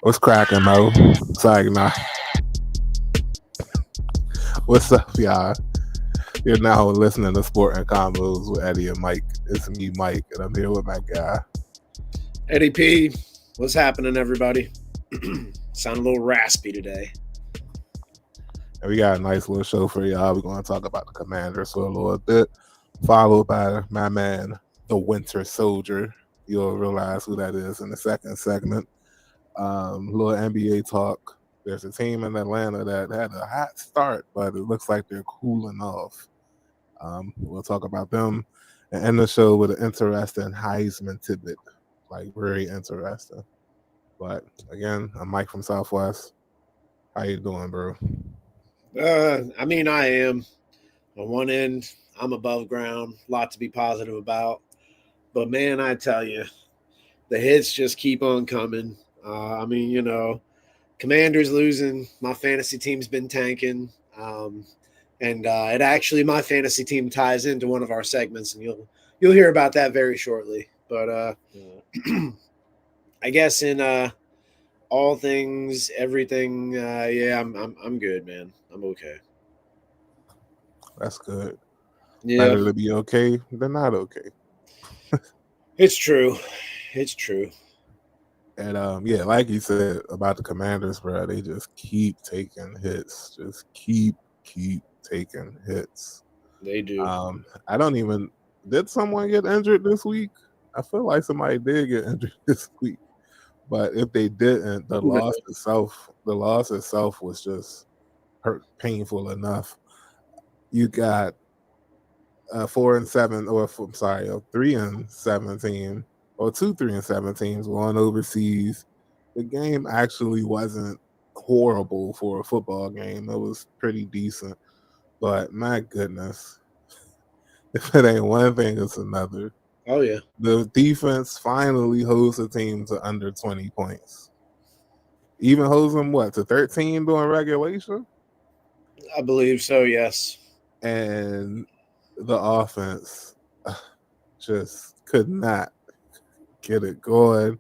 What's cracking, Mo? Sorry, nah. What's up, y'all? You're now listening to Sport and Convos with Eddie and Mike. It's me, Mike, and I'm here with my guy. Eddie P, what's happening, everybody? Sound a little raspy today. And we got a nice little show for y'all. We're going to talk about the Commanders for a little bit, followed by my man, the Winter Soldier. You'll realize who that is in the second segment. Little NBA talk. There's a team in Atlanta that had a hot start, but it looks like they're cooling off. We'll talk about them and end the show with an interesting Heisman tidbit, like very interesting. But again, I'm Mike from Southwest. How you doing, bro? I am. On one end, I'm above ground. A lot to be positive about. But man, I tell you, the hits just keep on coming. Commanders losing. My fantasy team's been tanking. And it actually, my fantasy team ties into one of our segments, and you'll hear about that very shortly. But I guess in all things, everything, yeah, I'm good, man. I'm okay. That's good. Yeah, Better to be okay than not okay. it's true. It's true. And yeah, like you said about the Commanders, bro, they just keep taking hits. Just keep taking hits. They do. I don't even did someone get injured this week? I feel like somebody did get injured this week. But if they didn't, the loss itself was just painful enough. You got 4-7, or I'm sorry, a 3-17, or 2 3-7 teams going overseas. The game actually wasn't horrible for a football game. It was pretty decent, but my goodness, if it ain't one thing, it's another. Oh yeah. The defense finally holds the team to under 20 points. Even holds them to 13 during regulation? I believe so. Yes. And the offense just could not get it going.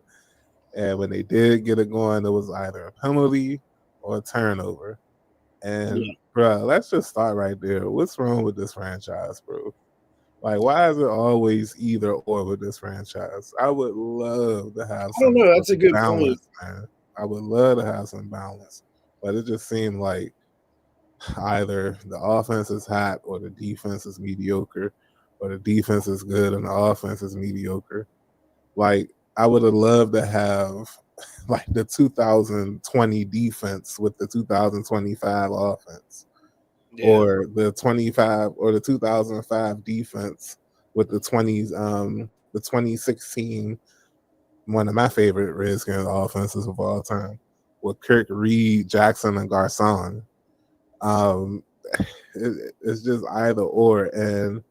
And when they did get it going, it was either a penalty or a turnover. And, bro, let's just start right there. What's wrong with this franchise, bro? Like, why is it always either or with this franchise? I would love to have I don't some know. That's a good balance, man. I would love to have some balance. But it just seemed like either the offense is hot or the defense is mediocre, or the defense is good and the offense is mediocre. Like, I would have loved to have like the 2020 defense with the 2025 offense, or the 25 or the 2005 defense with the 2016, one of my favorite Redskins offenses of all time, with Kirk, Reed, Jackson, and Garcon. Um, it's just either or. And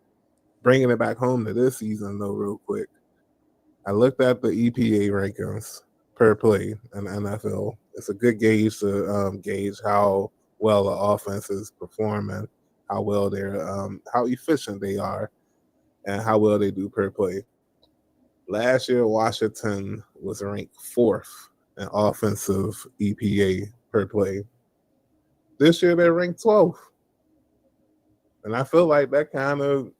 bringing it back home to this season, though, real quick, I looked at the EPA rankings per play in the NFL. It's a good gauge to gauge how well the offense is performing, how well how efficient they are, and how well they do per play. Last year, Washington was ranked 4th in offensive EPA per play. This year, they're ranked 12th. And I feel like that kind of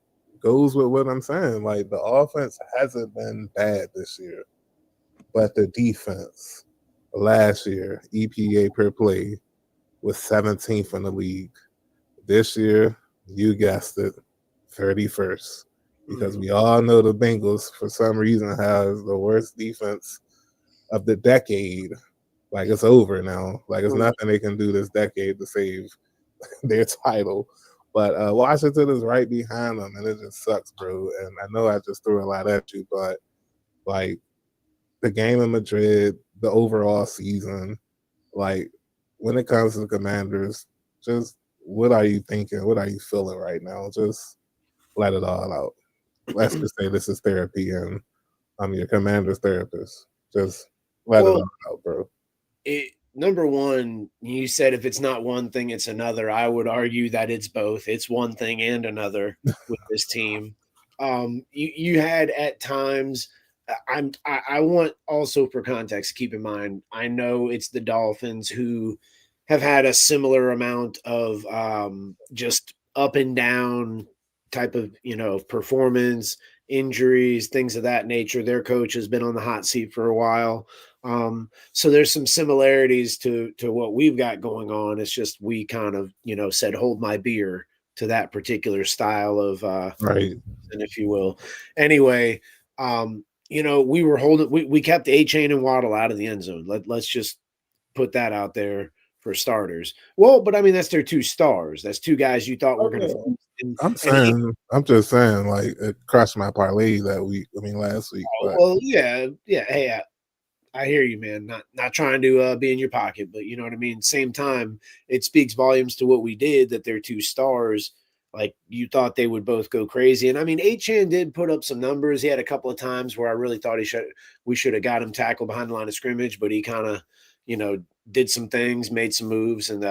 goes with what I'm saying. Like, the offense hasn't been bad this year, but the defense last year, EPA per play, was 17th in the league. This year, you guessed it, 31st. Because we all know the Bengals, for some reason, has the worst defense of the decade. Like, it's over now. Like, it's nothing they can do this decade to save their title. But Washington is right behind them, and it just sucks, bro. And I know I just threw a lot at you, but like the game in Madrid, the overall season, like when it comes to the Commanders, just what are you thinking? What are you feeling right now? Just let it all out. Let's just say this is therapy, and I'm your Commander's therapist. Just let it all out, bro. Number one, you said if it's not one thing, it's another. I would argue that it's both. It's one thing and another with this team. You had at times I want also for context, keep in mind, I know it's the Dolphins who have had a similar amount of just up and down type of performance, injuries, things of that nature. Their coach has been on the hot seat for a while. So there's some similarities to what we've got going on. It's just we kind of said hold my beer to that particular style of Right. and if you will. Anyway, we were holding we kept A Chain and Waddle out of the end zone. Let's just put that out there for starters. Well, but I mean that's their two stars. That's two guys you thought were gonna I'm just saying, like it crushed my parlay that week. I mean, last week, but well, yeah. Hey, I hear you, man. Not trying to be in your pocket, but you know what I mean. Same time, it speaks volumes to what we did that they're two stars. Like you thought they would both go crazy, and I mean, Achan did put up some numbers. He had a couple of times where I really thought we should have got him tackled behind the line of scrimmage, but he kind of, did some things, made some moves, and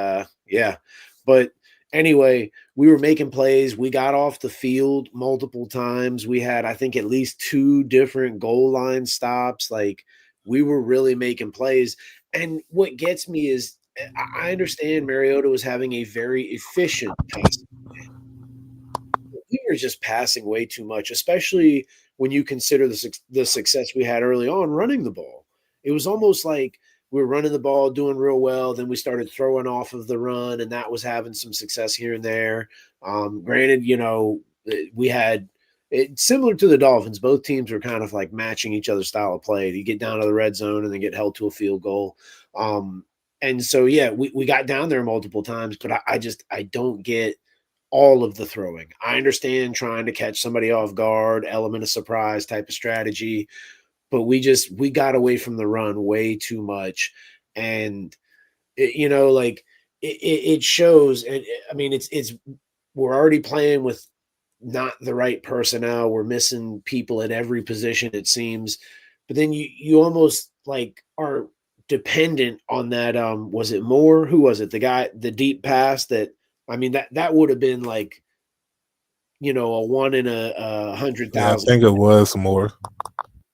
yeah. But anyway, we were making plays. We got off the field multiple times. We had, I think, at least two different goal line stops. Like we were really making plays. And what gets me is I understand Mariota was having a very efficient passing. We were just passing way too much, especially when you consider the success we had early on running the ball. It was almost like we were running the ball, doing real well. Then we started throwing off of the run, and that was having some success here and there. Granted, we had it similar to the Dolphins. Both teams were kind of like matching each other's style of play. You get down to the red zone and then get held to a field goal. And so, yeah, we got down there multiple times, but I don't get all of the throwing. I understand trying to catch somebody off guard, element of surprise type of strategy, but we got away from the run way too much. And, it shows. And I mean, we're already playing with not the right personnel. We're missing people at every position, it seems. But then you almost like are dependent on that. Was it Moore? Who was it? The deep pass that, I mean, that would have been like, a one in a hundred yeah, I thousand. think it was more.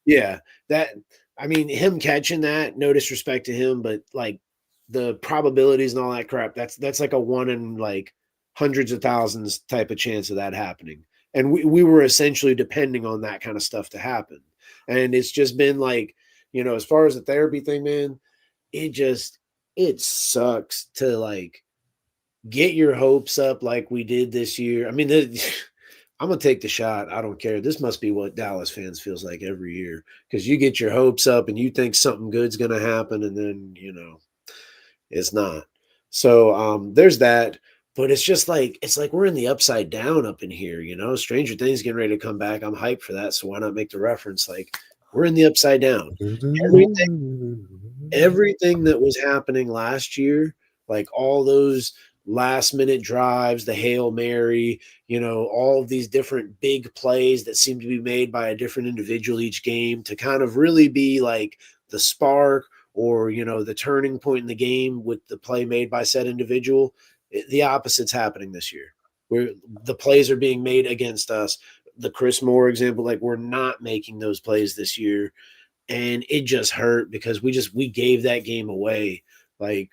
Yeah, that I mean, him catching that, no disrespect to him, but like the probabilities and all that crap, that's like a one in like hundreds of thousands type of chance of that happening. And we were essentially depending on that kind of stuff to happen. And it's just been like, as far as the therapy thing, man, it sucks to like get your hopes up like we did this year. I mean, I'm gonna take the shot. I don't care. This must be what Dallas fans feels like every year because you get your hopes up and you think something good's gonna happen, and then it's not. So there's that. But it's like we're in the upside down up in here. Stranger Things getting ready to come back. I'm hyped for that. So why not make the reference? Like we're in the upside down. Everything that was happening last year, like all those last minute drives, the Hail Mary, all of these different big plays that seem to be made by a different individual each game to kind of really be like the spark or, the turning point in the game with the play made by said individual. The opposite's happening this year where the plays are being made against us. The Chris Moore example, like we're not making those plays this year. And it just hurt because we gave that game away. Like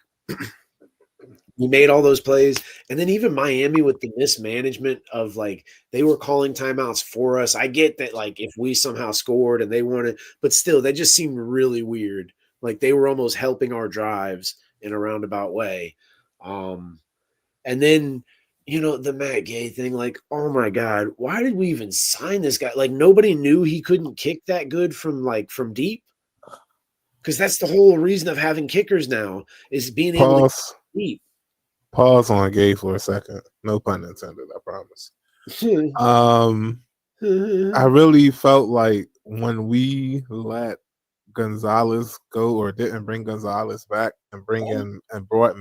we made all those plays. And then even Miami with the mismanagement of like they were calling timeouts for us. I get that like if we somehow scored and they wanted, but still that just seemed really weird. Like they were almost helping our drives in a roundabout way. And then the Matt Gay thing, like, oh my God, why did we even sign this guy? Like nobody knew he couldn't kick that good from deep. Because that's the whole reason of having kickers now is being able to keep. Pause on Gay for a second. No pun intended, I promise. I really felt like when we let Gonzalez go or didn't bring Gonzalez back and bring in and brought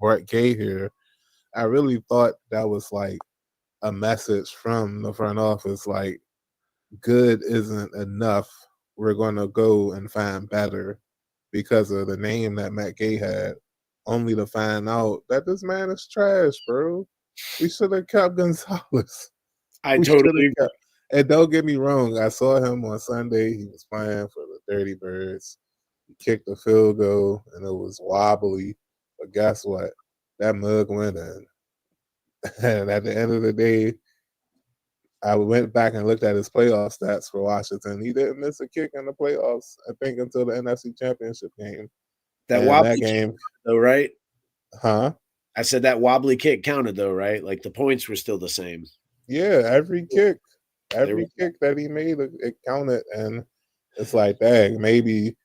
brought Gay here, I really thought that was like a message from the front office, like good isn't enough. We're going to go and find better because of the name that Matt Gay had, only to find out that this man is trash, bro. We should have kept Gonzalez. I totally agree. And don't get me wrong, I saw him on Sunday. He was playing for the Dirty Birds. He kicked a field goal, and it was wobbly. But guess what? That mug went in. And at the end of the day, I went back and looked at his playoff stats for Washington. He didn't miss a kick in the playoffs, I think, until the NFC Championship game. That And that wobbly game, kick, though, right? huh? I said that wobbly kick counted, though, right? Like the points were still the same. Yeah, every kick There we go. that he made, it counted. And it's like, dang, maybe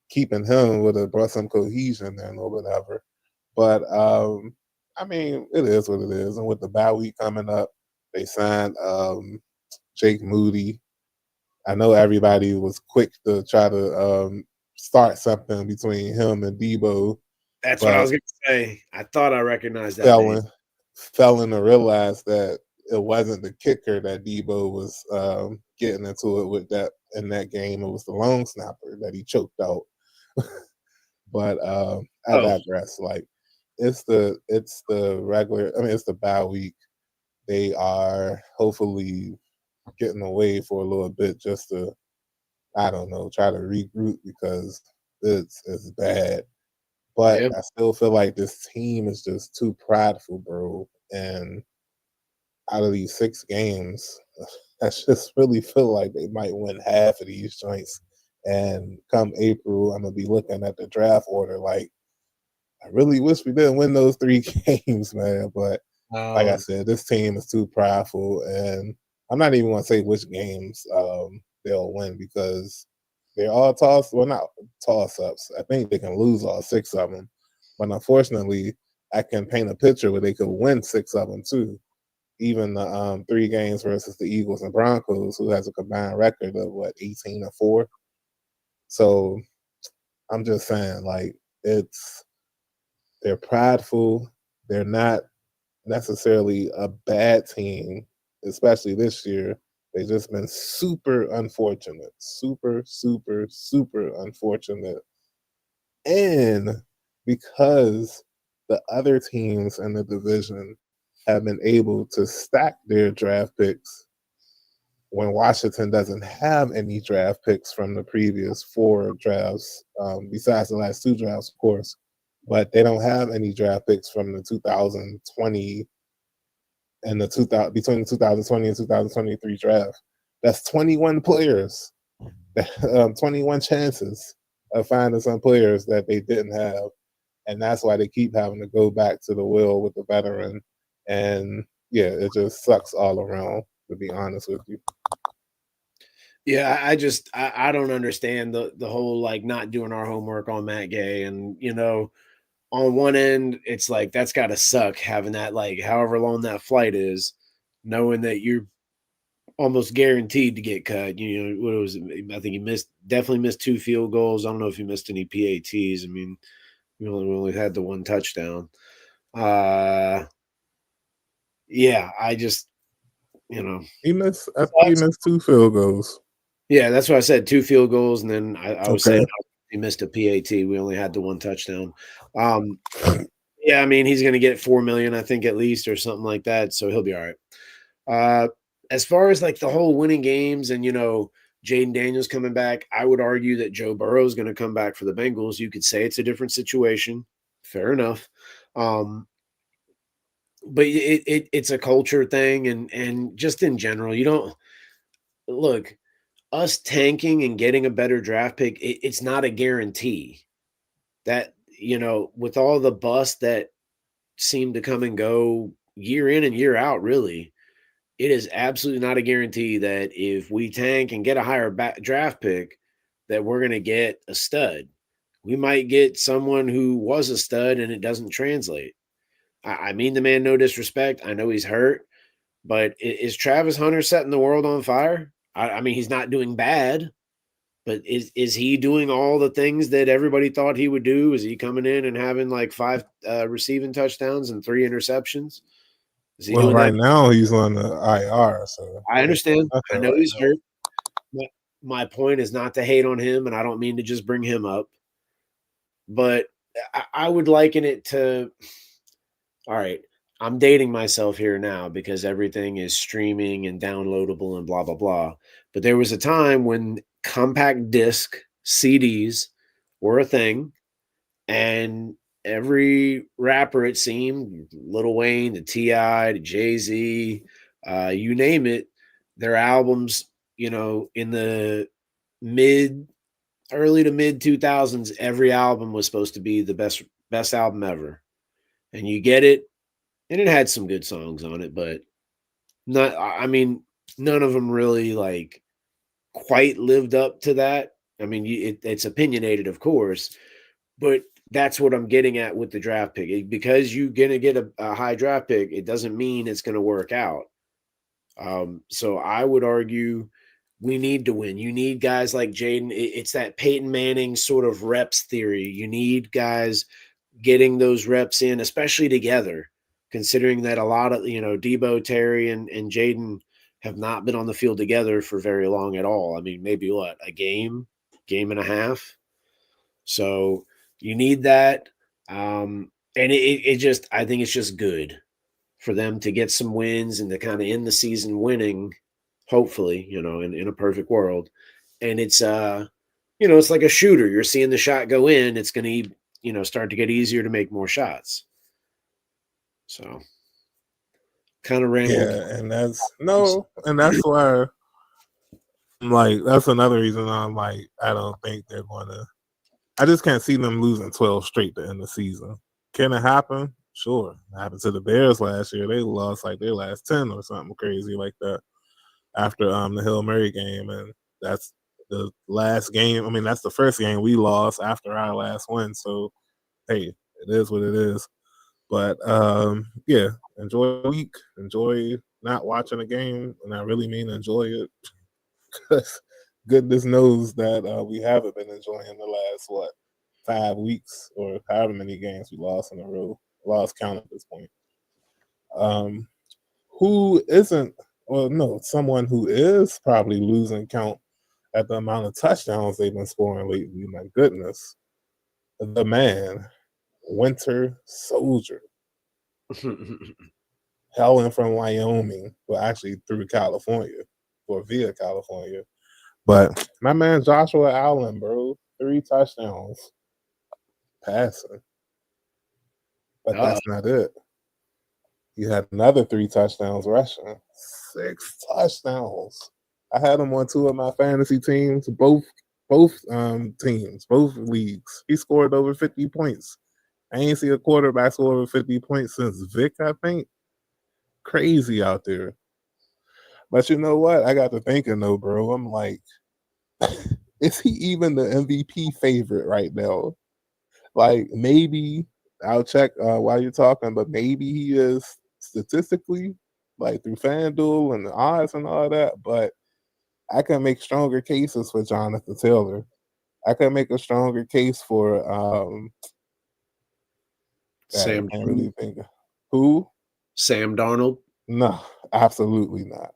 keeping him would have brought some cohesion then or whatever. But I mean, it is what it is. And with the bye week coming up, they signed Jake Moody. I know everybody was quick to try to start something between him and Debo, That's what I but was going to say. I thought I recognized that fell name. in, fell in to realize that it wasn't the kicker that Debo was getting into it with that in that game. It was the long snapper that he choked out. But I Oh, digress. Like it's the regular. I mean, it's the bye week. They are hopefully getting away for a little bit just to, I don't know, try to regroup because it's bad. But yeah. I still feel like this team is just too prideful, bro. And out of these 6 games, I just really feel like they might win half of these joints. And come April, I'm gonna be looking at the draft order like I really wish we didn't win those 3 games, man. But like I said, this team is too prideful, and I'm not even going to say which games they'll win because they're all well, not toss ups. I think they can lose all 6 of them, but unfortunately, I can paint a picture where they could win 6 of them too. Even the 3 games versus the Eagles and Broncos, who has a combined record of 18-4. So I'm just saying, like they're prideful. They're not necessarily a bad team, especially this year. They've just been super unfortunate, super, super, super unfortunate. And because the other teams in the division have been able to stack their draft picks when Washington doesn't have any draft picks from the previous 4 drafts, besides the last 2 drafts, of course, but they don't have any draft picks from the 2020 and the 2000 between the 2020 and 2023 draft. That's 21 players, 21 chances of finding some players that they didn't have, and that's why they keep having to go back to the well with the veteran. And yeah, it just sucks all around, to be honest with you. Yeah, I don't understand the whole like not doing our homework on Matt Gay, and on one end it's like that's got to suck having that like however long that flight is, knowing that you're almost guaranteed to get cut. What was it? I think he definitely missed 2 field goals. I don't know if he missed any PATs. I mean, we only had the 1 touchdown. Uh, yeah, I just I think he missed 2 field goals. Yeah, that's what I said, 2 field goals, and then I was Okay. saying he missed a PAT. We only had the 1 touchdown. Yeah, I mean, he's gonna get $4 million, I think, at least, or something like that, so he'll be all right. As far as, like, the whole winning games and, Jaden Daniels coming back, I would argue that Joe Burrow is gonna come back for the Bengals. You could say it's a different situation. Fair enough. But it's a culture thing and just in general, you don't look, us tanking and getting a better draft pick, it's not a guarantee that, with all the busts that seem to come and go year in and year out, really, it is absolutely not a guarantee that if we tank and get a higher draft pick, that we're going to get a stud. We might get someone who was a stud and it doesn't translate. I mean the man no disrespect. I know he's hurt, but is Travis Hunter setting the world on fire? I mean, he's not doing bad. But is he doing all the things that everybody thought he would do? Is he coming in and having like 5 receiving touchdowns and 3 interceptions? Is he Well, doing that? right now he's on the IR, so I understand. I nothing know right he's now. hurt. My point is not to hate on him, and I don't mean to just bring him up. But I would liken it to, all right, I'm dating myself here now because everything is streaming and downloadable and blah blah blah. But there was a time when compact disc CDs were a thing, and every rapper, it seemed, Lil Wayne to Ti to Jay Z, you name it, their albums, in the mid early to mid 2000s, every album was supposed to be the best album ever, and you get it, and it had some good songs on it, but not. I mean, none of them really like quite lived up to that. I mean, it's opinionated, of course, but that's what I'm getting at with the draft pick. Because you're gonna get a high draft pick, it doesn't mean it's gonna work out. So I would argue we need to win. You need guys like Jaden. It's that Peyton Manning sort of reps theory. You need guys getting those reps in, especially together, considering that a lot of, Debo, Terry, and Jaden have not been on the field together for very long at all. I mean, maybe what, a game and a half. So you need that. And it just, I think it's just good for them to get some wins and to kind of end the season winning, hopefully, in a perfect world. And it's it's like a shooter. You're seeing the shot go in, it's going to, start to get easier to make more shots. So kind of rambled. Yeah, and that's why I'm like, that's another reason I'm like, I don't think they're gonna. I just can't see them losing 12 straight to end the season. Can it happen? Sure. It happened to the Bears last year. They lost like their last 10 or something crazy like that after the Hail Mary game, and that's the last game. I mean, that's the first game we lost after our last win. So hey, it is what it is. But yeah, enjoy the week. Enjoy not watching a game, and I really mean enjoy it, because goodness knows that we haven't been enjoying the last 5 weeks or however many games we lost in a row. Lost count at this point. Um, who isn't? Well, no, someone who is probably losing count at the amount of touchdowns they've been scoring lately. My goodness, the man, Winter Soldier, hailing from Wyoming, well, actually through California or via California. But my man Joshua Allen, bro, 3 touchdowns passing. But Uh-oh. that's not it. He had another 3 touchdowns rushing. 6 touchdowns. I had him on 2 of my fantasy teams, both teams, both leagues. He scored over 50 points. I ain't see a quarterback score over 50 points since Vic, I think. Crazy out there. But you know what? I got to thinking though, bro. I'm like, is he even the MVP favorite right now? Like, maybe I'll check while you're talking, but maybe he is statistically, like through FanDuel and the odds and all that. But I can make stronger cases for Jonathan Taylor. I can make a stronger case for I Sam can't Darnold. really think of who. Sam Darnold. No, absolutely not.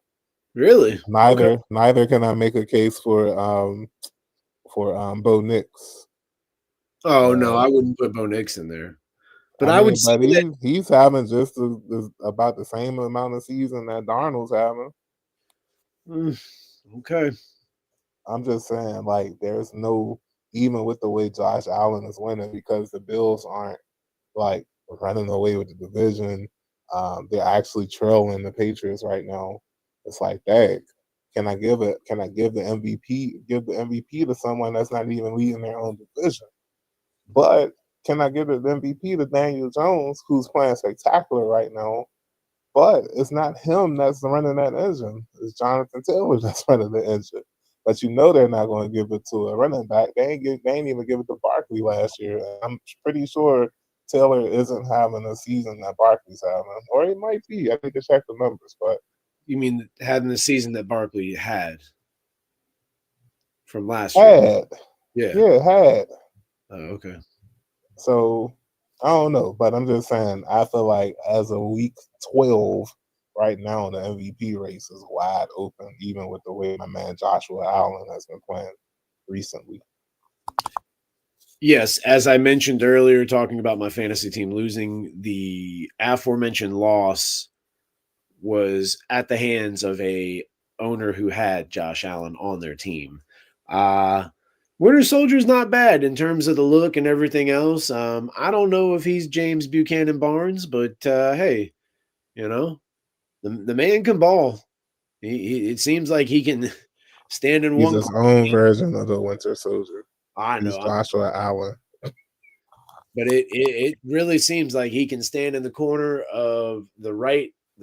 Really? Okay. Neither can I make a case for Bo Nix. Oh no, Uh, I wouldn't put Bo Nix in there. But I I would mean, say but that. he's having just about the same amount of season that Darnold's having. Okay. I'm just saying, like, there's no, even with the way Josh Allen is winning, because the Bills aren't like running away with the division. They're actually trailing the Patriots right now. It's like, dang, can I give it? Can I give the MVP? Give the MVP to someone that's not even leading their own division? But can I give the MVP to Daniel Jones, who's playing spectacular right now? But it's not him that's running that engine. It's Jonathan Taylor that's running the engine. But you know they're not going to give it to a running back. They ain't even give it to Barkley last year. I'm pretty sure Taylor isn't having a season that Barkley's having, or he might be. I need to check the numbers, but You mean having the season that Barkley had from last year? had, Yeah. yeah, had. Oh, okay. So I don't know, but I'm just saying. I feel like as of week 12, right now the MVP race is wide open, even with the way my man Joshua Allen has been playing recently. Yes, as I mentioned earlier, talking about my fantasy team losing, the aforementioned loss was at the hands of a owner who had Josh Allen on their team. Uh Winter Soldier's not bad in terms of the look and everything else. I don't know if he's James Buchanan Barnes, but hey, you know, the man can ball. It seems like he can stand in He's one his corner. own version of the Winter Soldier. I He's know, Joshua Allen. but it really seems like he can stand in the corner of the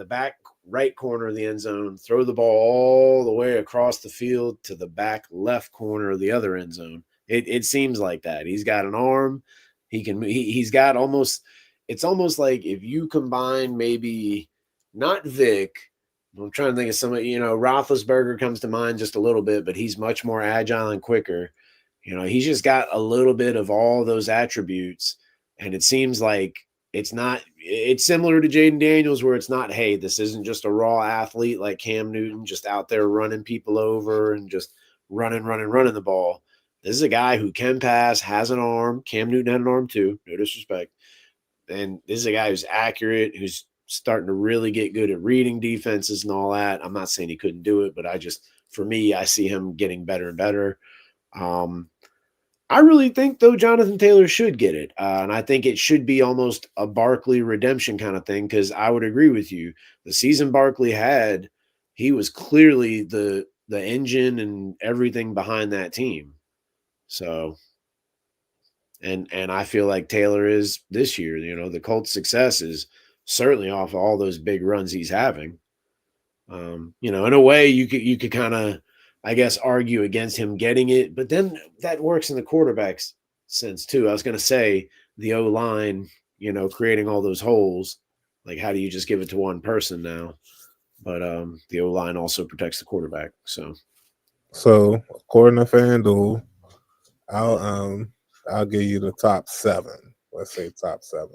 back right corner of the end zone, throw the ball all the way across the field to the back left corner of the other end zone. It seems like that. He's got an arm. He's got almost. It's almost like if you combine maybe not Vic. I'm trying to think of somebody. Roethlisberger comes to mind just a little bit, but he's much more agile and quicker. He's just got a little bit of all those attributes. And it seems like it's similar to Jaden Daniels, where it's not, hey, this isn't just a raw athlete like Cam Newton, just out there running people over and just running the ball. This is a guy who can pass, has an arm. Cam Newton had an arm too, no disrespect. And this is a guy who's accurate, who's starting to really get good at reading defenses and all that. I'm not saying he couldn't do it, but for me, I see him getting better and better. Um, I really think, though, Jonathan Taylor should get it. And I think it should be almost a Barkley redemption kind of thing, because I would agree with you. The season Barkley had, he was clearly the engine and everything behind that team. So, and I feel like Taylor is this year. The Colts' success is certainly off of all those big runs he's having. In a way, you could kind of, I guess, argue against him getting it, but then that works in the quarterback's sense too. I was going to say the O line, creating all those holes. Like, how do you just give it to one person now? But the O line also protects the quarterback. So according to FanDuel, I'll I'll give you the top 7. Let's say top 7.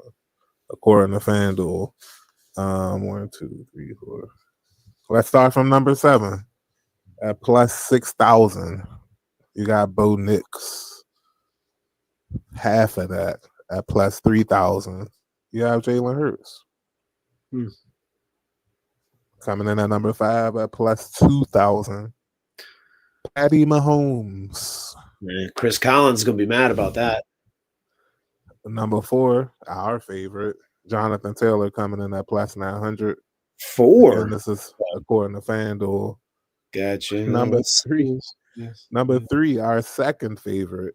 According to FanDuel. 1, 2, 3, 4. Let's start from number 7 at plus 6,000. You got Bo Nix. Half of that at plus 3,000. You have Jalen Hurts. Hmm. Coming in at number 5 at plus 2,000. Patty Mahomes. Man, Chris Collins is going to be mad about that. Number 4, our favorite, Jonathan Taylor, coming in at plus 900. 4. And this is according to FanDuel. Gotcha. Number Let's 3. Yes. Number 3, our second favorite,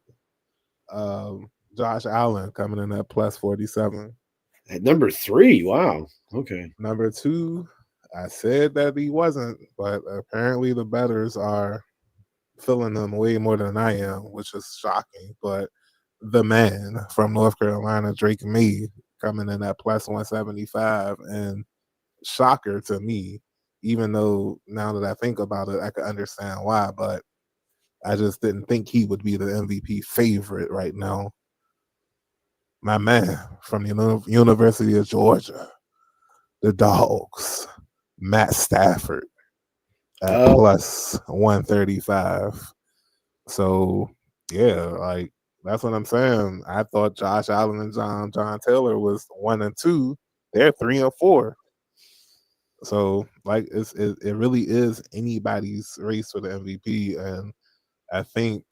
Josh Allen, coming in at plus 47. At number 3, wow. Okay. Number 2, I said that he wasn't, but apparently the bettors are filling him way more than I am, which is shocking. But the man from North Carolina, Drake May, coming in at plus 175, and shocker to me, even though now that I think about it, I can understand why, but I just didn't think he would be the MVP favorite right now. My man from the University of Georgia, the Dogs, Matt Stafford at plus 135. So, yeah, like that's what I'm saying. I thought Josh Allen and John Taylor was 1 and 2. They're 3 and 4. So, like, it really is anybody's race for the MVP, and I think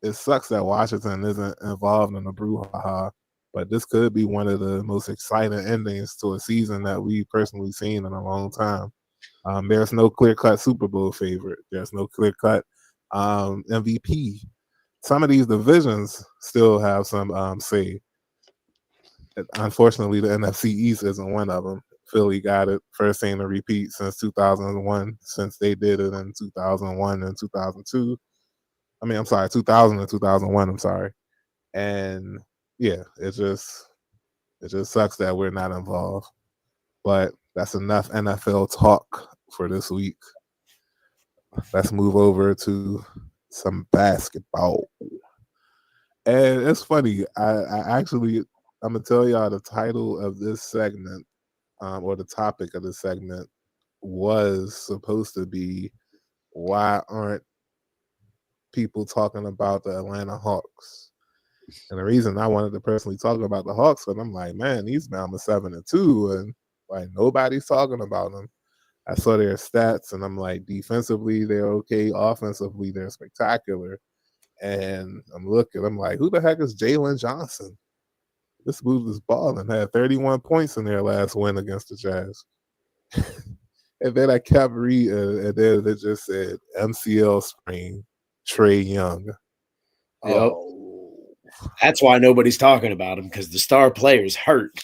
it sucks that Washington isn't involved in the brouhaha, but this could be one of the most exciting endings to a season that we've personally seen in a long time. There's no clear-cut Super Bowl favorite. There's no clear-cut MVP. Some of these divisions still have some say. Unfortunately, the NFC East isn't one of them. Philly got it, first team to repeat since 2001, since they did it in 2001 and 2002. I mean, I'm sorry, 2000 and 2001. I'm sorry, and yeah, it just sucks that we're not involved. But that's enough NFL talk for this week. Let's move over to some basketball. And it's funny. I actually, I'm gonna tell y'all the title of this segment, or the topic of this segment, was supposed to be why aren't people talking about the Atlanta Hawks? And the reason I wanted to personally talk about the Hawks, because I'm like, man, these bound to 7-2, and like nobody's talking about them. I saw their stats, and I'm like, defensively they're okay, offensively they're spectacular. And I'm like, who the heck is Jalen Johnson? This dude is balling. Had 31 points in their last win against the Jazz. And then I kept reading, and then it just said MCL sprain, Trae Young. Yep. Oh, That's why nobody's talking about him, because the star player's hurt.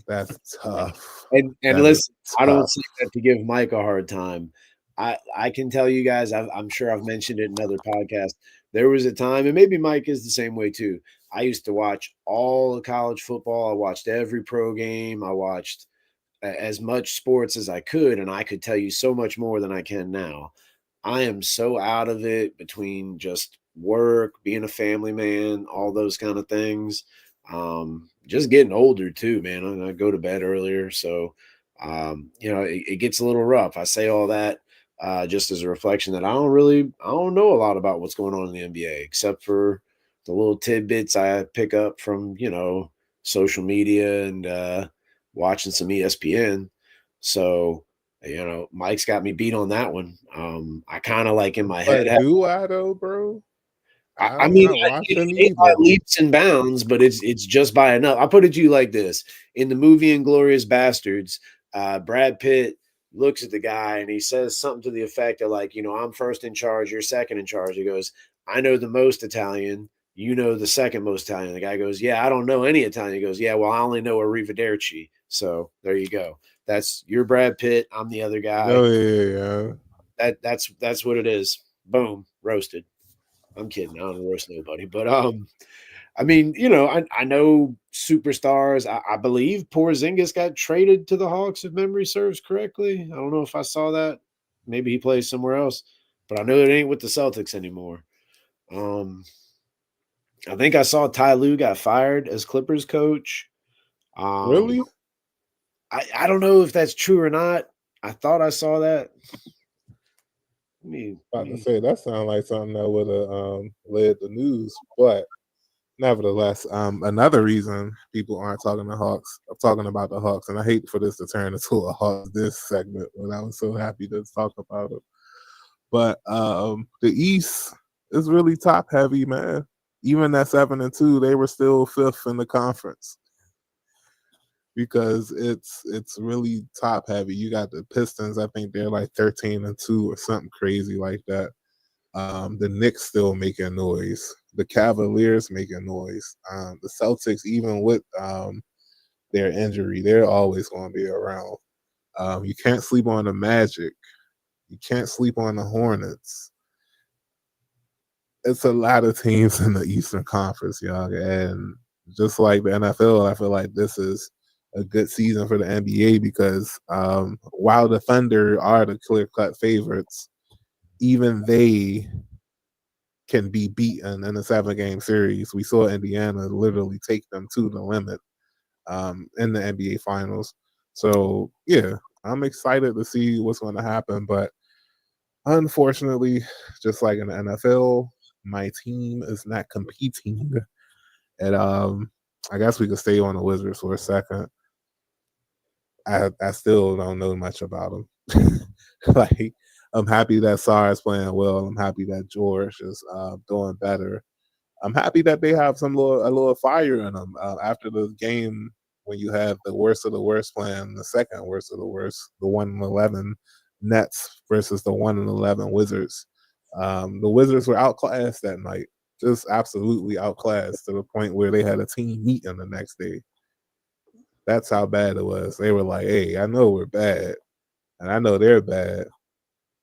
that's tough. And That is listen, I don't tough. say that to give Mike a hard time. I can tell you guys, I'm sure I've mentioned it in other podcasts. There was a time, and maybe Mike is the same way too. I used to watch all the college football. I watched every pro game. I watched as much sports as I could, and I could tell you so much more than I can now. I am so out of it between just work, being a family man, all those kind of things. Just getting older too, man. I go to bed earlier, so it gets a little rough. I say all that just as a reflection that I don't know a lot about what's going on in the NBA, except for the little tidbits I pick up from social media and watching some ESPN. So Mike's got me beat on that one. I kind of like in my head. But do I though, bro? I I'm mean, not watching it ain't by either. leaps and bounds, but it's just by enough. I put it to you like this: in the movie *Inglourious Bastards*, Brad Pitt looks at the guy and he says something to the effect of like, I'm first in charge, you're second in charge. He goes, "I know the most Italian, you know the second most Italian." The guy goes, "Yeah, I don't know any Italian." He goes, "Yeah, well, I only know Arrivederci." So there you go. That's you're Brad Pitt. I'm the other guy. Oh yeah. That's what it is. Boom, roasted. I'm kidding. I don't roast nobody, but I mean, I know superstars. I believe Porzingis got traded to the Hawks, if memory serves correctly. I don't know if I saw that. Maybe he plays somewhere else, but I know it ain't with the Celtics anymore. Um, I think I saw Ty Lue got fired as Clippers coach. Um, Really? I don't know if that's true or not. I thought I saw that. Let About to me say that sounds like something that would have led the news, but nevertheless, another reason people aren't talking about the Hawks, and I hate for this to turn into a Hawks this segment when I was so happy to talk about it. But the East is really top heavy, man. Even at 7-2, they were still fifth in the conference because it's really top heavy. You got the Pistons, I think they're like 13-2 or something crazy like that. The Knicks still making noise. The Cavaliers making noise. The Celtics, even with their injury, they're always going to be around. You can't sleep on the Magic. You can't sleep on the Hornets. It's a lot of teams in the Eastern Conference, y'all. And just like the NFL, I feel like this is a good season for the NBA because while the Thunder are the clear-cut favorites, even they can be beaten in a 7-game series. We saw Indiana literally take them to the limit in the NBA Finals. So, yeah, I'm excited to see what's going to happen. But unfortunately, just like in the NFL, my team is not competing. And I guess we could stay on the Wizards for a second. I still don't know much about them. Like, I'm happy that Sarr is playing well. I'm happy that George is doing better. I'm happy that they have a little fire in them after the game when you have the worst of the worst playing the second worst of the worst, the 1-11 Nets versus the 1-11 Wizards. The Wizards were outclassed that night, just absolutely outclassed to the point where they had a team meeting the next day. That's how bad it was. They were like, "Hey, I know we're bad, and I know they're bad,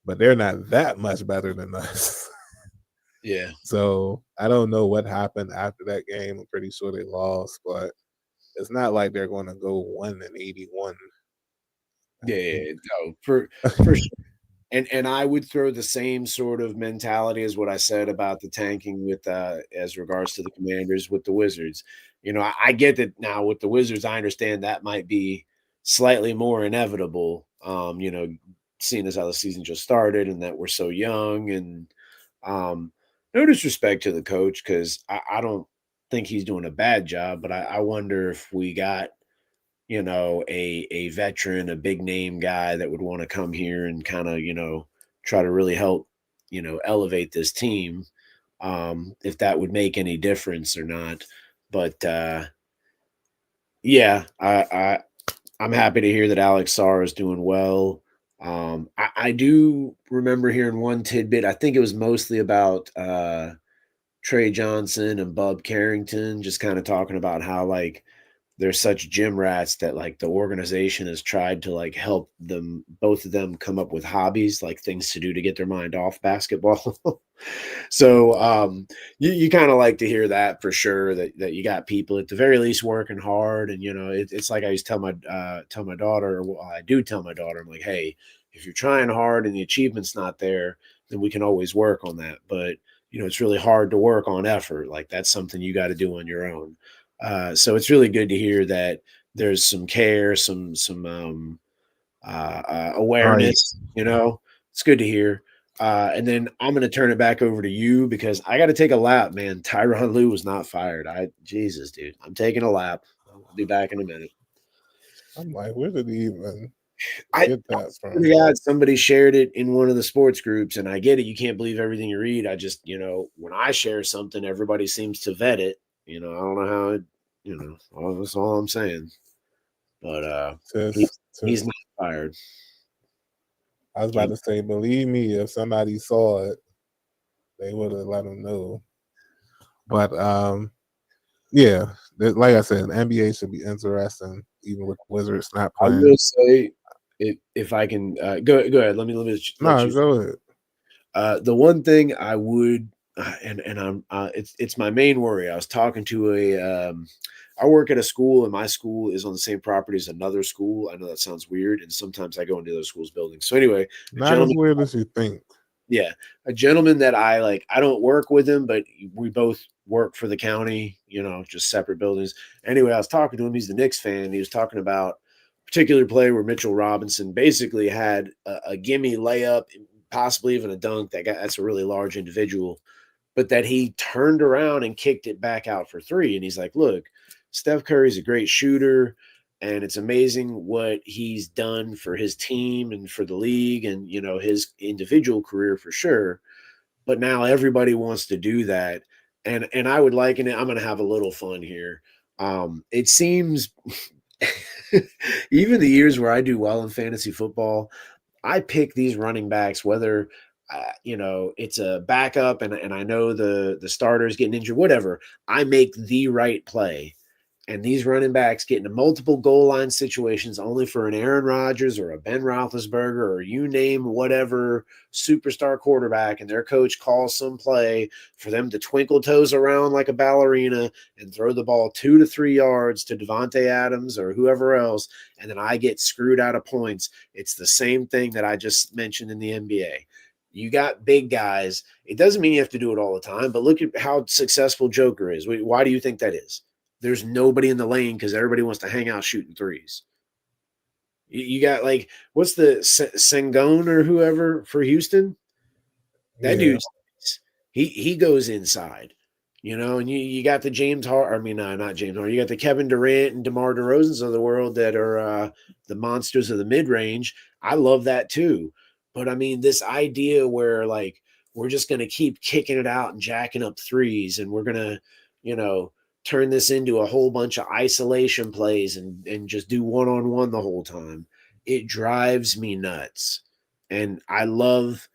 but they're not that much better than us." yeah. So I don't know what happened after that game. I'm pretty sure they lost, but it's not like they're going to go 1-81. Yeah, no, for sure. And I would throw the same sort of mentality as what I said about the tanking with as regards to the Commanders with the Wizards. I get that now with the Wizards, I understand that might be slightly more inevitable. Seeing as how the season just started and that we're so young and no disrespect to the coach because I don't. think he's doing a bad job, but I wonder if we got, a veteran, a big name guy that would want to come here and kind of, try to really help, elevate this team, if that would make any difference or not. But yeah, I'm happy to hear that Alex Sarr is doing well. I do remember hearing one tidbit. I think it was mostly about Trey Johnson and Bub Carrington, just kind of talking about how like they're such gym rats that like the organization has tried to like help them, both of them, come up with hobbies, like things to do to get their mind off basketball. So you kind of like to hear that for sure, that you got people at the very least working hard. And it's like I used to tell my daughter, well, I do tell my daughter, I'm like, hey, if you're trying hard and the achievement's not there, then we can always work on that. But it's really hard to work on effort. Like that's something you got to do on your own. So it's really good to hear that there's some care, some Right. awareness. It's good to hear. And then I'm going to turn it back over to you because I got to take a lap, man. Tyronn Lue was not fired. Jesus, dude, I'm taking a lap. I'll be back in a minute. I'm like, where did he even I get that swear to from? God, somebody shared it in one of the sports groups, and I get it. You can't believe everything you read. I just, when I share something, everybody seems to vet it. I don't know how it, that's all I'm saying. But he's Just not fired. I was about to say, believe me, if somebody saw it, they would have let him know. But yeah, like I said, the NBA should be interesting, even with Wizards not I playing. will say, if I can go ahead. Let me let No, you. go ahead. The one thing I would, and I'm it's my main worry. I was talking to I work at a school, and my school is on the same property as another school. I know that sounds weird, and sometimes I go into those schools' buildings. So anyway, a Not as gentleman, weird as you think. yeah, a gentleman that I like. I don't work with him, but we both work for the county. Just separate buildings. Anyway, I was talking to him. He's the Knicks fan. He was talking about a particular play where Mitchell Robinson basically had a gimme layup, possibly even a dunk. That's a really large individual, but that he turned around and kicked it back out for three. And he's like, look, Steph Curry's a great shooter, and it's amazing what he's done for his team and for the league and, his individual career for sure. But now everybody wants to do that. And I would liken it, I'm going to have a little fun here. It seems even the years where I do well in fantasy football, I pick these running backs, whether it's a backup and I know the starter is getting injured, whatever. I make the right play, and these running backs get into multiple goal line situations only for an Aaron Rodgers or a Ben Roethlisberger or you name whatever superstar quarterback, and their coach calls some play for them to twinkle toes around like a ballerina and throw the ball 2 to 3 yards to Devontae Adams or whoever else, and then I get screwed out of points. It's the same thing that I just mentioned in the NBA. You got big guys. It doesn't mean you have to do it all the time, but look at how successful Joker is. Why do you think that is? There's nobody in the lane because everybody wants to hang out shooting threes. You got like, what's the Sengun or whoever for Houston? That Yeah. dude, he goes inside, and you got the James Hart. I mean, not James Hart. You got the Kevin Durant and DeMar DeRozans of the world that are the monsters of the mid range. I love that too. But I mean, this idea where like we're just going to keep kicking it out and jacking up threes, and we're going to, you know, turn this into a whole bunch of isolation plays and just do one on one the whole time. It drives me nuts, and I love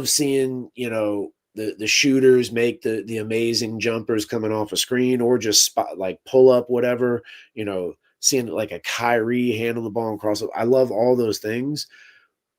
seeing, the shooters make the amazing jumpers coming off a screen or just spot like pull up whatever, seeing like a Kyrie handle the ball and cross up. I love all those things,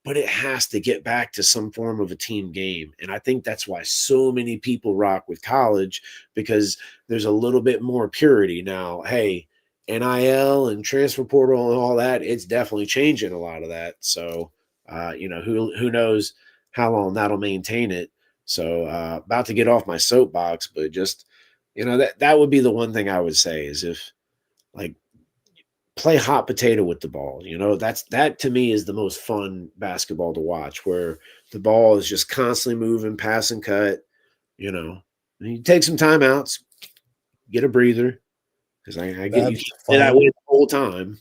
but it has to get back to some form of a team game. And I think that's why so many people rock with college, because there's a little bit more purity now. Hey, NIL and transfer portal and all that, it's definitely changing a lot of that. So, who knows how long that'll maintain it. So, about to get off my soapbox, but just, that would be the one thing I would say is if like play hot potato with the ball. That to me is the most fun basketball to watch, where the ball is just constantly moving, pass and cut. You know, and you take some timeouts, get a breather, because I get you That's did that way fun. the whole time.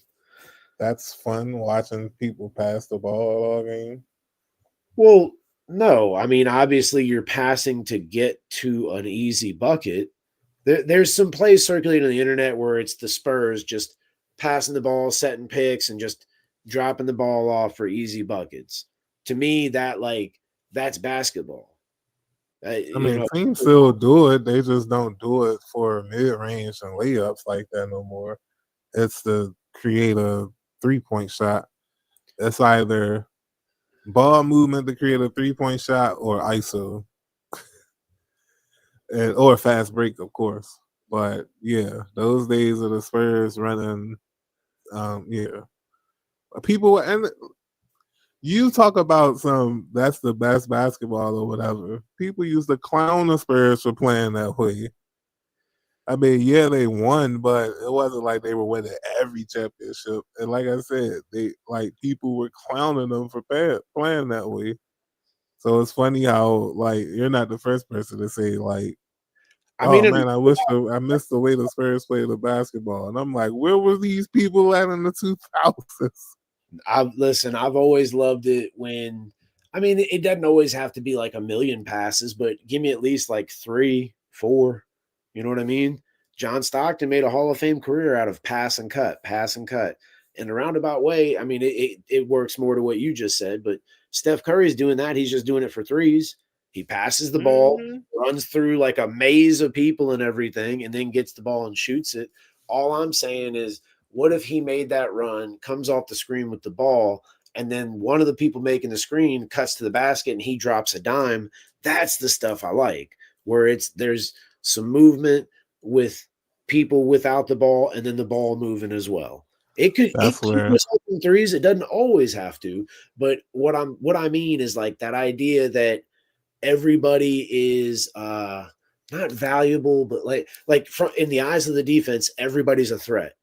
That's fun watching people pass the ball all game. Well, no, I mean, obviously you're passing to get to an easy bucket. There's some plays circulating on the internet where it's the Spurs just passing the ball, setting picks, and just dropping the ball off for easy buckets. To me, that's basketball. I mean, teams still do it. They just don't do it for mid range and layups like that no more. It's to create a 3-point shot. It's either ball movement to create a 3-point shot or ISO, or fast break, of course. But yeah, those days of the Spurs running, yeah, people and you talk about that's the best basketball or whatever. People used to clown the Spurs for playing that way. I mean, yeah, they won, but it wasn't like they were winning every championship. And like I said, people were clowning them for playing that way. So it's funny how you're not the first person to say I oh mean, man, I missed the way the Spurs played the basketball, and I'm like, where were these people at in the 2000s? I've always loved it when, I mean, it doesn't always have to be like a million passes, but give me at least like 3, 4. You know what I mean? John Stockton made a Hall of Fame career out of pass and cut, pass and cut. In a roundabout way, I mean, it works more to what you just said, but Steph Curry's doing that. He's just doing it for threes. He passes the ball, runs through like a maze of people and everything, and then gets the ball and shoots it. All I'm saying is, what if he made that run, comes off the screen with the ball, and then one of the people making the screen cuts to the basket and he drops a dime? That's the stuff I like, where there's some movement with people without the ball and then the ball moving as well. It That's could where result in threes. It doesn't always have to, but what I mean is like that idea that everybody is not valuable, but from in the eyes of the defense, everybody's a threat.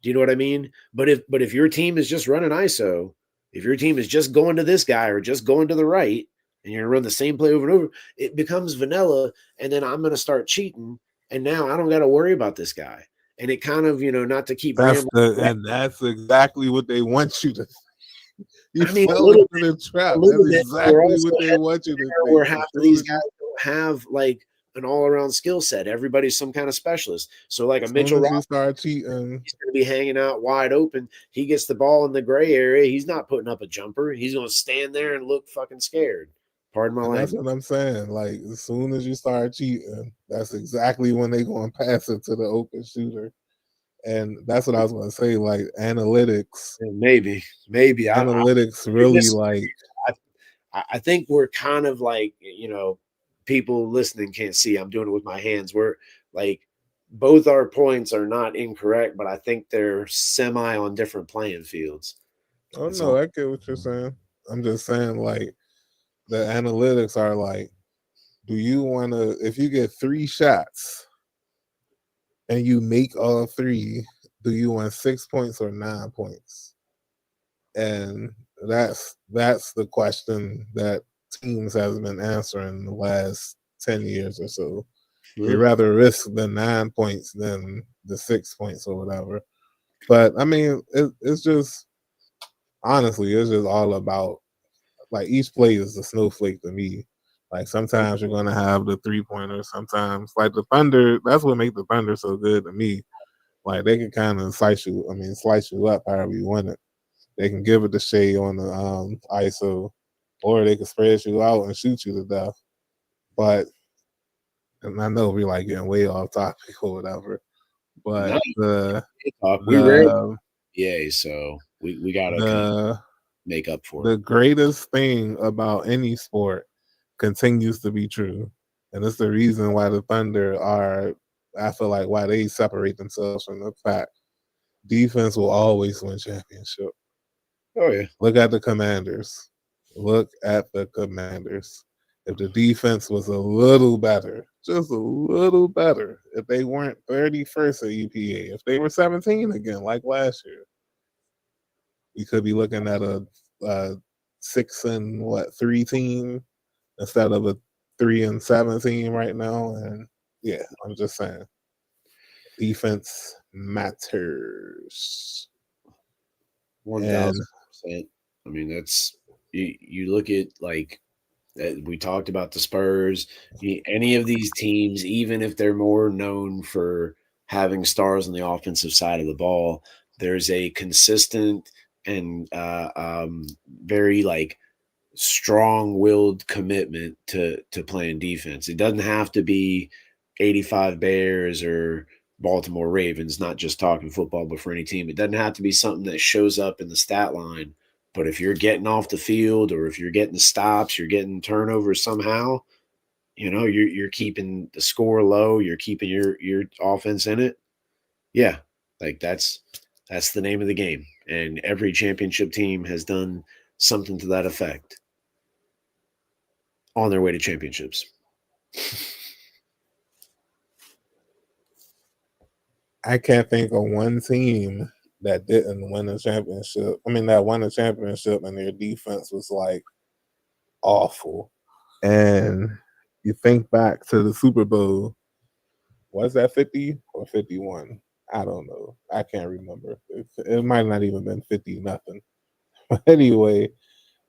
Do you know what I mean? But if your team is just running ISO, if your team is just going to this guy or just going to the right, and you're gonna run the same play over and over, it becomes vanilla. And then I'm gonna start cheating, and now I don't got to worry about this guy. And it kind of, not to keep rambling. that's exactly what they want you to. You I mean, fell into the a trap. little That's bit. We're exactly also what they at want you to where think. half As of soon these as guys don't have like an all-around skill set. Everybody's some kind of specialist. So like a soon Mitchell as you Robinson, start cheating, he's going to be hanging out wide open. He gets the ball in the gray area. He's not putting up a jumper. He's going to stand there and look fucking scared. Pardon my and that's language. what I'm saying. Like as soon as you start cheating, that's exactly when they going to pass it to the open shooter. And that's what I was going to say. Like analytics, Maybe. analytics You're really missing. I think we're kind of like, people listening can't see. I'm doing it with my hands. We're like, both our points are not incorrect, but I think they're semi on different playing fields. Oh That's no, all. I get what you're saying. I'm just saying like the analytics are like, do you want to? If you get 3 shots and you make all 3, do you want 6 points or 9 points? And that's the question that teams has been answering the last 10 years or so. They rather risk the 9 points than the 6 points or whatever. But I mean, it's just honestly, it's just all about like each play is a snowflake to me. Like sometimes you're gonna have the 3-pointer, sometimes like the Thunder. That's what makes the Thunder so good to me. Like they can kind of slice you up however you want it. They can give it to Shea on the ISO, or they can spread you out and shoot you to death. But and I know we're like getting way off topic or whatever. But No, we rarely the so we gotta kind of the make up for it. the greatest thing about any sport continues to be true. And it's the reason why the Thunder are, I feel like, why they separate themselves from the fact defense will always win championship. Oh yeah. Look at the Commanders. Look at the Commanders. If the defense was a little better, just a little better, if they weren't 31st at EPA, if they were 17 again like last year, we could be looking at a 6-3 team instead of a 3-7 team right now. And yeah, I'm just saying. Defense matters. And 1000%. I mean, that's you look at like we talked about the Spurs. Any of these teams, even if they're more known for having stars on the offensive side of the ball, there's a consistent and very like strong-willed commitment to playing defense. It doesn't have to be 85 Bears or Baltimore Ravens, not just talking football, but for any team. It doesn't have to be something that shows up in the stat line. But if you're getting off the field or if you're getting the stops, you're getting turnovers somehow, you're keeping the score low, you're keeping your offense in it. Yeah, like that's the name of the game. And every championship team has done something to that effect on their way to championships. I can't think of one team that didn't win a championship. I mean, that won a championship and their defense was like awful. And you think back to the Super Bowl, was that 50 or 51? I don't know. I can't remember. It might not even been 50 nothing. But anyway,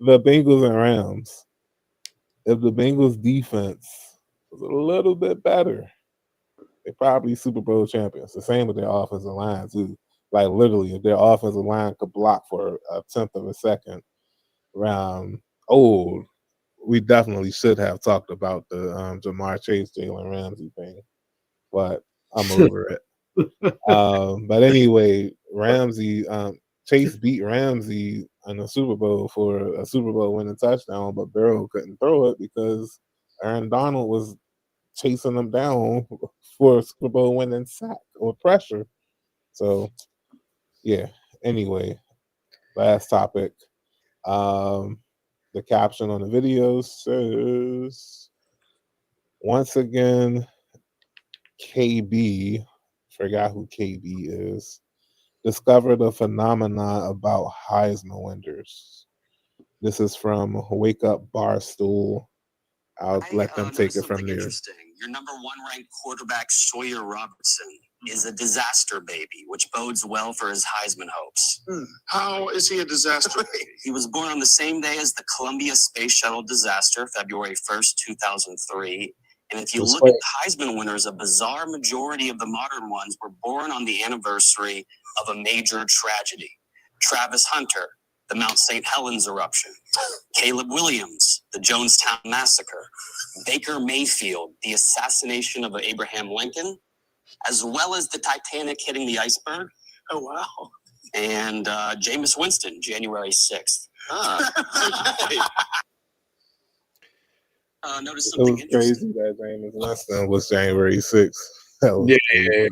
the Bengals and Rams. If the Bengals defense was a little bit better, they probably Super Bowl champions. The same with their offensive line too. Like literally, if their offensive line could block for a tenth of a second, oh, we definitely should have talked about the Jamar Chase, Jalen Ramsey thing, but I'm over it. But anyway, Chase beat Ramsey in the Super Bowl for a Super Bowl winning touchdown, but Burrow couldn't throw it because Aaron Donald was chasing them down for a Super Bowl winning sack or pressure. So, yeah. Anyway, last topic. The caption on the video says, once again, KB, forgot who KB is, discovered a phenomenon about Heisman winners. This is from Wake Up Barstool. I'll let them take it from there. Interesting. Your number one ranked quarterback, Sawyer Robertson, is a disaster baby, which bodes well for his Heisman hopes. How is he a disaster baby? He was born on the same day as the Columbia Space Shuttle disaster, February 1st, 2003. And if you look at Heisman winners, a bizarre majority of the modern ones were born on the anniversary of a major tragedy. Travis Hunter, the Mount St. Helens eruption. Caleb Williams, the Jonestown Massacre. Baker Mayfield, the assassination of Abraham Lincoln, as well as the Titanic hitting the iceberg. Oh, wow. And Jameis Winston, January 6th. Notice something interesting. It was crazy that Jameis Winston was January 6th. Yeah.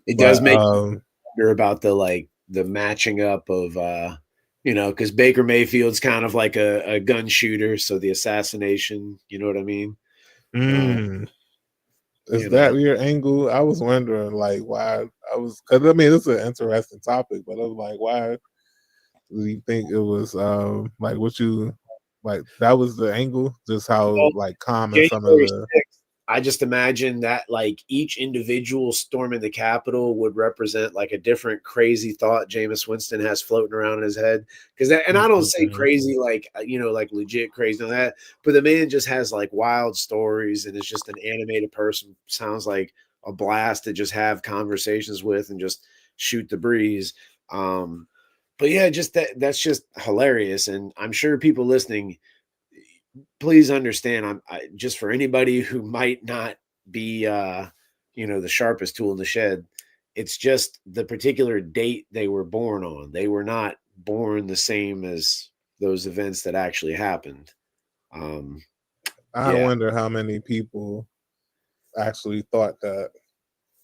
It does make you wonder about the matching up of because Baker Mayfield's kind of like a gun shooter, so the assassination, you know what I mean? Is that your angle? I was wondering, like, why because I mean, it's an interesting topic, but I was like, why do you think it was like what you like that was the angle? Just how like common some of the. I just imagine that like each individual storming the Capitol would represent like a different crazy thought Jameis Winston has floating around in his head. And I don't say crazy like like legit crazy on that, but the man just has like wild stories and is just an animated person. Sounds like a blast to just have conversations with and just shoot the breeze. But yeah, just that's just hilarious, and I'm sure people listening. Please understand, just for anybody who might not be, the sharpest tool in the shed. It's just the particular date they were born on. They were not born the same as those events that actually happened. I wonder how many people actually thought that.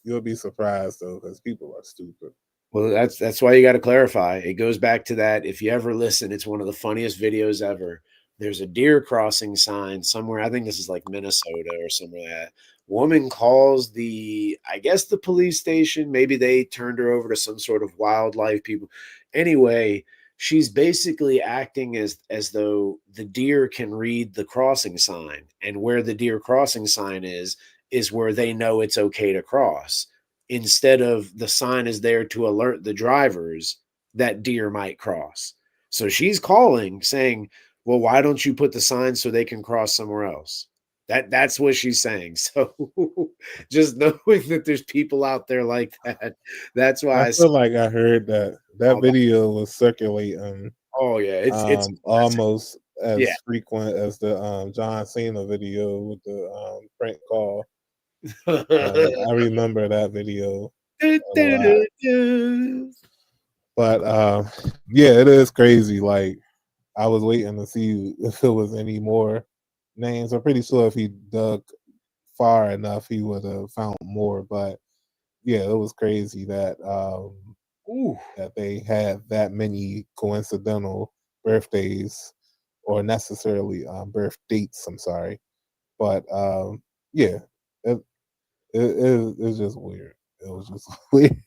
You'll be surprised though, because people are stupid. Well, that's why you got to clarify. It goes back to that. If you ever listen, it's one of the funniest videos ever. There's a deer crossing sign somewhere. I think this is like Minnesota or somewhere like that. Woman calls I guess the police station. Maybe they turned her over to some sort of wildlife people. Anyway, she's basically acting as though the deer can read the crossing sign, and where the deer crossing sign is where they know it's okay to cross. instead of the sign is there to alert the drivers that deer might cross. So she's calling saying, well, why don't you put the sign so they can cross somewhere else? That's what she's saying. So just knowing that there's people out there like that, that's why I I feel say, like I heard that oh, video was circulating oh yeah, it's almost yeah. as frequent as the John Cena video with the prank call. I remember that video a lot. But yeah, it is crazy. Like I was waiting to see if there was any more names. I'm pretty sure if he dug far enough, he would have found more. But yeah, it was crazy that Ooh. that they had that many coincidental birthdays or necessarily birth dates. I'm sorry, but yeah, it's just weird. It was just weird.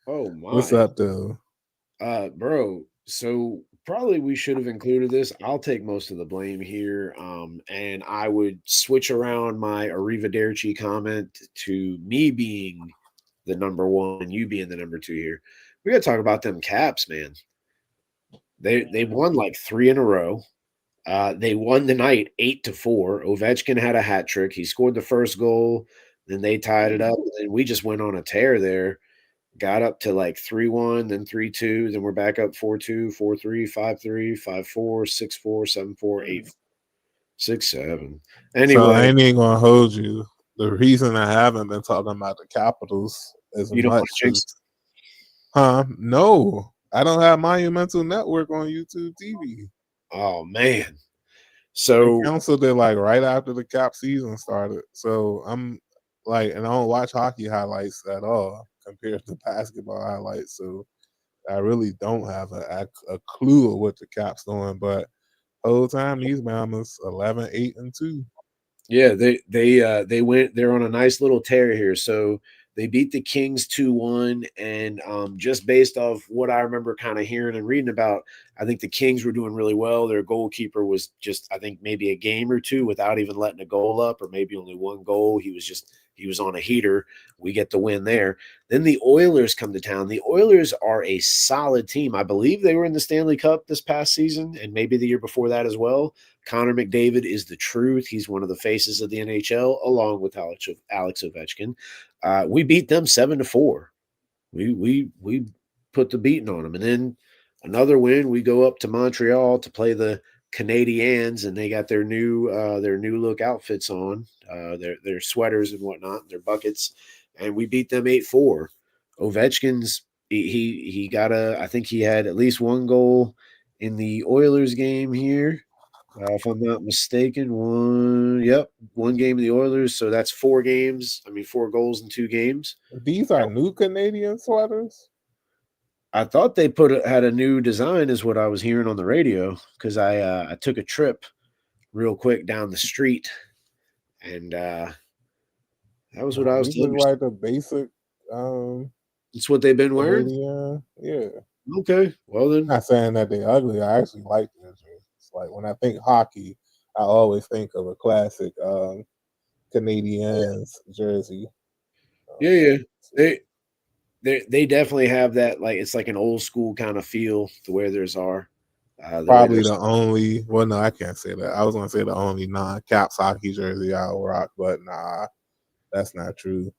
Oh What's my. up, dude? Bro, so probably we should have included this. I'll take most of the blame here. And I would switch around my Arrivederci comment to me being the number one and you being the number two here. We gotta talk about them Caps, man. They won like 3 in a row. They won the night 8-4. Ovechkin had a hat trick. He scored the first goal, then they tied it up, and then we just went on a tear there. Got up to like 3-1, then 3-2, then we're back up 4-2, 4-3, 5-3, 5-4, 6-4, 7-4, 8-6-7. So I Anyway, ain't even gonna hold you. The reason I haven't been talking about the Capitals as you don't want much to jinx. is, no, I don't have Monumental Network on YouTube TV. Oh man. They So canceled it like right after the Cap season started. So I'm like, and I don't watch hockey highlights at all compared to basketball highlights. So I really don't have a clue of what the Caps doing. But whole time these Mamas 11-8-2. yeah, they went. They're on a nice little tear here. So they beat the Kings 2-1, and just based off what I remember, kind of hearing and reading about, I think the Kings were doing really well. Their goalkeeper was just, I think, maybe a game or two without even letting a goal up, or maybe only one goal. He was on a heater. We get the win there. Then the Oilers come to town. The Oilers are a solid team. I believe they were in the Stanley Cup this past season, and maybe the year before that as well. Connor McDavid is the truth. He's one of the faces of the NHL, along with Alex Ovechkin. We beat them 7-4. We put the beating on them, and then another win. We go up to Montreal to play the Canadiens, and they got their new look outfits on, their sweaters and whatnot, their buckets, and we beat them 8-4. Ovechkin's he got I think he had at least one goal in the Oilers game here. If I'm not mistaken, one game in the Oilers. So that's 4 games. I mean, 4 goals in 2 games. These are new Canadian sweaters. I thought they had a new design, is what I was hearing on the radio, because I took a trip real quick down the street, and that was what I was These look telling. like the basic It's what they've been wearing. Canadian. Yeah. Okay, well then. Not saying that they're ugly. I actually like their jerseys. Like when I think hockey, I always think of a classic Canadiens jersey. Yeah. They definitely have that, like it's like an old school kind of feel the way theirs are. Probably the only. Well, no, I can't say that. I was gonna say the only non-Caps hockey jersey I'll rock, but nah, that's not true.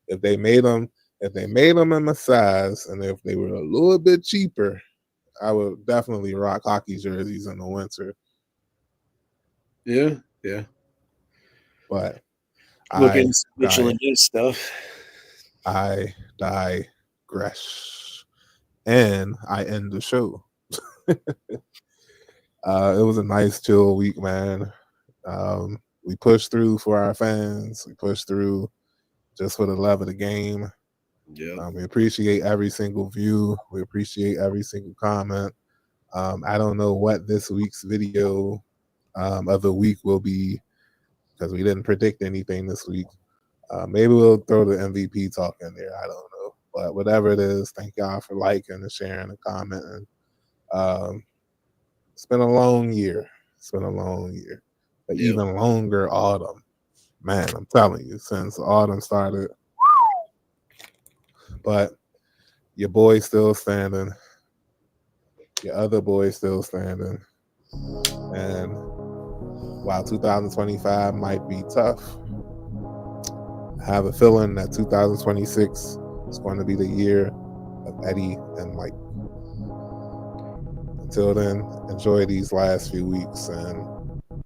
If they made them in my size, and if they were a little bit cheaper, I would definitely rock hockey jerseys in the winter. Yeah. But Looking Mitchell and this stuff. I digress, and I end the show. It was a nice chill week, man. We pushed through for our fans. We pushed through just for the love of the game. Yeah. We appreciate every single view. We appreciate every single comment. I don't know what this week's video of the week will be, because we didn't predict anything this week. Maybe we'll throw the MVP talk in there. I don't know. But whatever it is, thank y'all for liking and sharing and commenting. It's been a long year. An even longer autumn. man, I'm telling you, since autumn started. But your boy's still standing. Your other boy's still standing. And while 2025 might be tough, I have a feeling that 2026 is going to be the year of Eddie and Mike. Until then, enjoy these last few weeks, and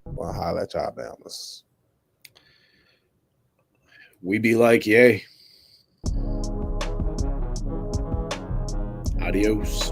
we'll holler at y'all, Bama's. We be like, yay. Adios.